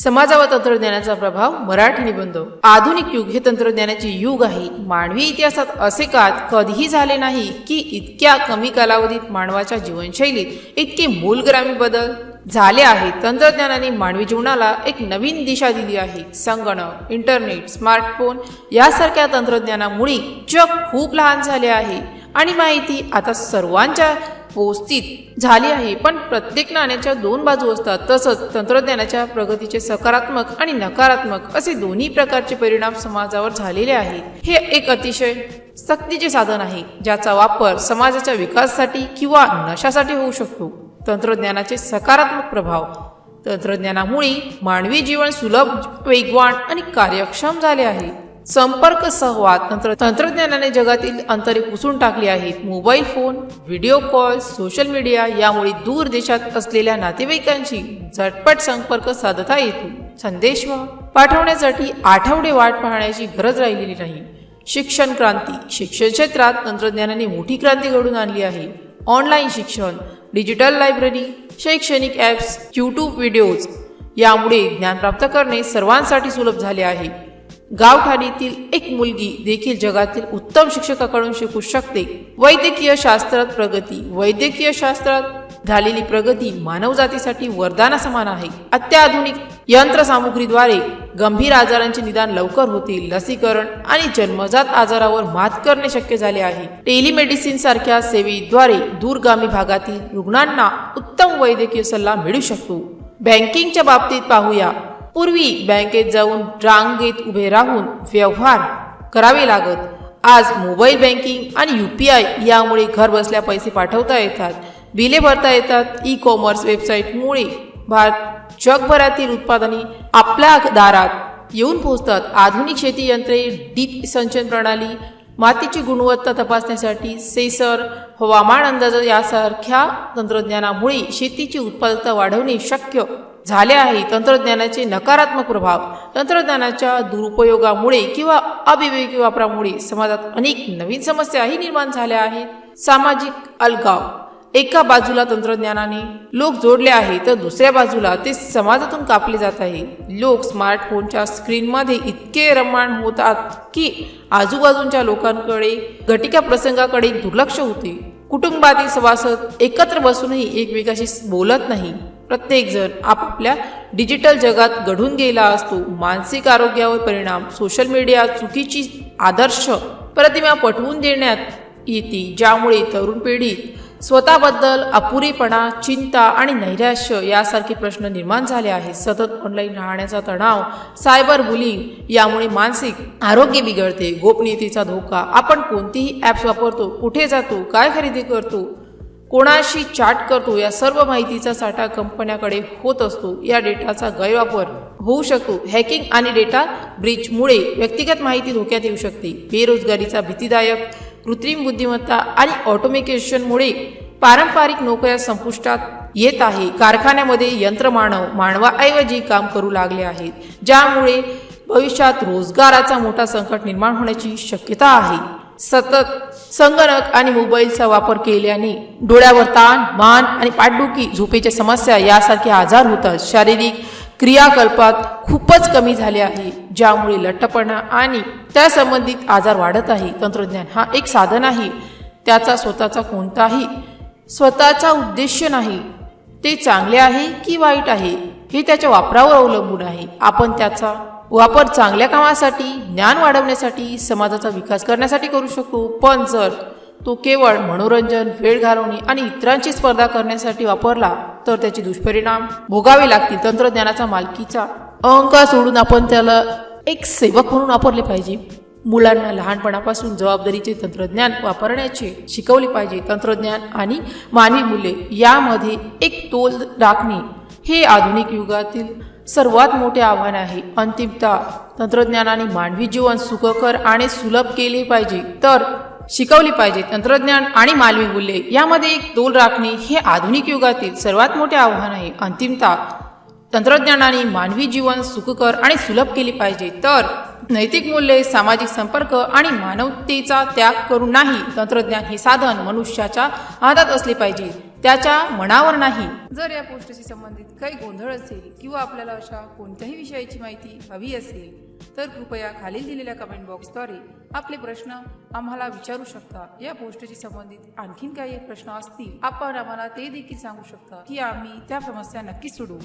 समाजावर तंत्रज्ञानाचा प्रभाव. मराठी निबंध. आधुनिक युग हे तंत्रज्ञानाचे युग आहे. मानवी इतिहासात असे काळ कधीही झाले नाही की इतक्या कमी कालावधीत मानवाच्या जीवनशैलीत इतके मूलगामी बदल झाले आहेत. तंत्रज्ञानाने मानवी जीवनाला एक नवीन दिशा दिली आहे. संगणक, इंटरनेट, स्मार्टफोन यासारख्या तंत्रज्ञानामुळे जग खूप लहान झाले आहे आणि माहिती आता सर्वांच्या पोहोचीत झाली आहे. पण प्रत्येक नाण्याच्या दोन बाजू असतात. तसंच तंत्रज्ञानाच्या प्रगतीचे सकारात्मक आणि नकारात्मक असे दोन्ही प्रकारचे परिणाम समाजावर झालेले आहेत. हे एक अतिशय सक्तीचे साधन आहे ज्याचा वापर समाजाच्या विकासासाठी किंवा नशासाठी होऊ शकतो. तंत्रज्ञानाचे सकारात्मक प्रभाव. तंत्रज्ञानामुळे मानवी जीवन सुलभ, वेगवान आणि कार्यक्षम झाले आहे. संपर्क, संवाद. तंत्रज्ञानाने जगातील अंतरे पुसून टाकली आहेत. Mobile phone, video call, social media यामुळे दूर देशात असलेल्या नातेवाईकांशी झटपट संपर्क साधता येतो. संदेश पाठवण्यासाठी आठवडे वाट पाहण्याची गरज राहिलेली नाही. शिक्षण क्रांती. शिक्षण क्षेत्रात तंत्रज्ञानाने मोठी क्रांती घडवून आणली आहे. ऑनलाईन शिक्षण, डिजिटल लायब्ररी, शैक्षणिक ॲप्स, यूट्यूब व्हिडिओज यामुळे ज्ञान प्राप्त करणे सर्वांसाठी सुलभ झाले आहे. गावठाणीतील एक मुलगी देखील जगातील उत्तम शिक्षकाकडून शिकू शकते. वैद्यकीय शास्त्रात प्रगती. वैद्यकीय शास्त्रात झालेली प्रगती मानवजातीसाठी वरदानासमान आहे. अत्याधुनिक यंत्रसामुग्रीद्वारे गंभीर आजारांचे निदान लवकर होते. लसीकरण आणि जन्मजात आजारावर मात करणे शक्य झाले आहे. टेलिमेडिसिन सारख्या सेवेद्वारे दूरगामी भागातील रुग्णांना उत्तम वैद्यकीय सल्ला मिळू शकतो. बँकिंगच्या बाबतीत पाहूया. पूर्वी बँकेत जाऊन रांगेत उभे राहून व्यवहार करावे लागत. आज मोबाईल बँकिंग आणि UPI यामुळे घर बसल्या पैसे पाठवता येतात, बिले भरता येतात. ई-कॉमर्स वेबसाईटमुळे जगभरातील उत्पादने आपल्या दारात येऊन पोहोचतात. आधुनिक शेती यंत्रे, ड्रीप सिंचन प्रणाली, मातीची गुणवत्ता तपासण्यासाठी सेन्सर, हवामान अंदाज यासारख्या तंत्रज्ञानामुळे शेतीची उत्पादकता वाढवणे शक्य झाले आहे. तंत्रज्ञानाचे नकारात्मक प्रभाव. तंत्रज्ञानाच्या दुरुपयोगामुळे किंवा अविवेकी वापरामुळे समाजात अनेक नवीन समस्याही निर्माण झाल्या आहेत. सामाजिक अलगाव. एका बाजूला तंत्रज्ञानाने लोक जोडले आहे तर दुसऱ्या बाजूला ते समाजातून कापले जात आहे. लोक स्मार्टफोनच्या स्क्रीनमध्ये इतके रममाण होतात की आजूबाजूच्या लोकांकडे, घटिका प्रसंगाकडे दुर्लक्ष होते. कुटुंबातील सभासद एकत्र बसूनही एकमेकाशी बोलत नाही. प्रत्येक जण आपापल्या डिजिटल जगात गढून गेला असतो. मानसिक आरोग्यावर परिणाम. सोशल मीडिया चुकीची आदर्श प्रतिमा पटवून देण्यात येते ज्यामुळे तरुण पिढीत स्वतःबद्दल अपुरेपणा, चिंता आणि नैराश्य यासारखे प्रश्न निर्माण झाले आहेत. सतत ऑनलाईन राहण्याचा तणाव, सायबर बुलिंग यामुळे मानसिक आरोग्य बिघडते. गोपनीयतेचा धोका. आपण कोणतेही ॲप्स वापरतो, कुठे जातो, काय खरेदी करतो, कोणाशी चॅट करतो या सर्व माहितीचा साठा कंपन्यांकडे होत असतो. या डेटाचा गैरवापर होऊ शकतो. हॅकिंग आणि डेटा ब्रीचमुळे व्यक्तिगत माहिती धोक्यात येऊ शकते. बेरोजगारीचा भीतीदायक. कृत्रिम बुद्धिमत्ता आणि ऑटोमेशनमुळे पारंपरिक नोकऱ्या संपुष्टात येत आहे. कारखान्यामध्ये यंत्रमानव मानवाऐवजी काम करू लागले आहेत ज्यामुळे भविष्यात रोजगाराचा मोठा संकट निर्माण होण्याची शक्यता आहे. सतत संगणक आणि मोबाईलचा वापर केल्याने डोळ्यावर ताण, मान आणि पाठदुखी, झोपेच्या समस्या यासारखे आजार होतात. शारीरिक क्रियाकल्पात खूपच कमी झाले आहे ज्यामुळे लठ्ठपणा आणि त्या संबंधित आजार वाढत आहे. तंत्रज्ञान हा एक साधन आहे. त्याचा स्वतःचा उद्देश नाही. ते चांगले आहे की वाईट आहे हे त्याच्या वापरावर अवलंबून आहे. आपण त्याचा वापर चांगल्या कामासाठी, ज्ञान वाढवण्यासाठी, समाजाचा विकास करण्यासाठी करू शकतो. पण जर तो केवळ मनोरंजन, वेळ घालवणे आणि इतरांची स्पर्धा करण्यासाठी वापरला तर त्याचे दुष्परिणाम भोगावे लागतील. तंत्रज्ञानाचा मालकीचा अहंकार सोडून आपण त्याला एक सेवक म्हणून वापरले पाहिजे. मुलांना लहानपणापासून जबाबदारीचे तंत्रज्ञान वापरण्याचे शिकवले पाहिजे. तंत्रज्ञान आणि मानवी मूल्ये यामध्ये एक तोल राखणे हे आधुनिक युगातील सर्वात मोठे आव्हान आहे. अंतिमतः तंत्रज्ञानाने मानवी जीवन सुखकर आणि सुलभ केले पाहिजे तर शिकवली पाहिजे. तंत्रज्ञान आणि मानवी मूल्ये यामध्ये एक तोल राखणे हे आधुनिक युगातील सर्वात मोठे आव्हान आहे. अंतिमतः तंत्रज्ञानाने मानवी जीवन सुखकर आणि सुलभ केले पाहिजे तर नैतिक मूल्ये, सामाजिक संपर्क आणि मानवतेचा त्याग करून नाही. तंत्रज्ञान हे साधन मनुष्याच्या हातात असले पाहिजे त्याच्या मनावर नाही. जर या पोस्टशी संबंधित काही गोंधळ असेल किंवा आपल्याला अशा कोणत्याही विषयाची माहिती हवी असेल तर कृपया खालील दिलेल्या कमेंट बॉक्सद्वारे आपले प्रश्न आम्हाला विचारू शकता. या पोस्टशी संबंधित आणखीन काही प्रश्न असतील आपण आम्हाला ते देखील सांगू शकता की आम्ही त्या समस्या नक्की सोडवू.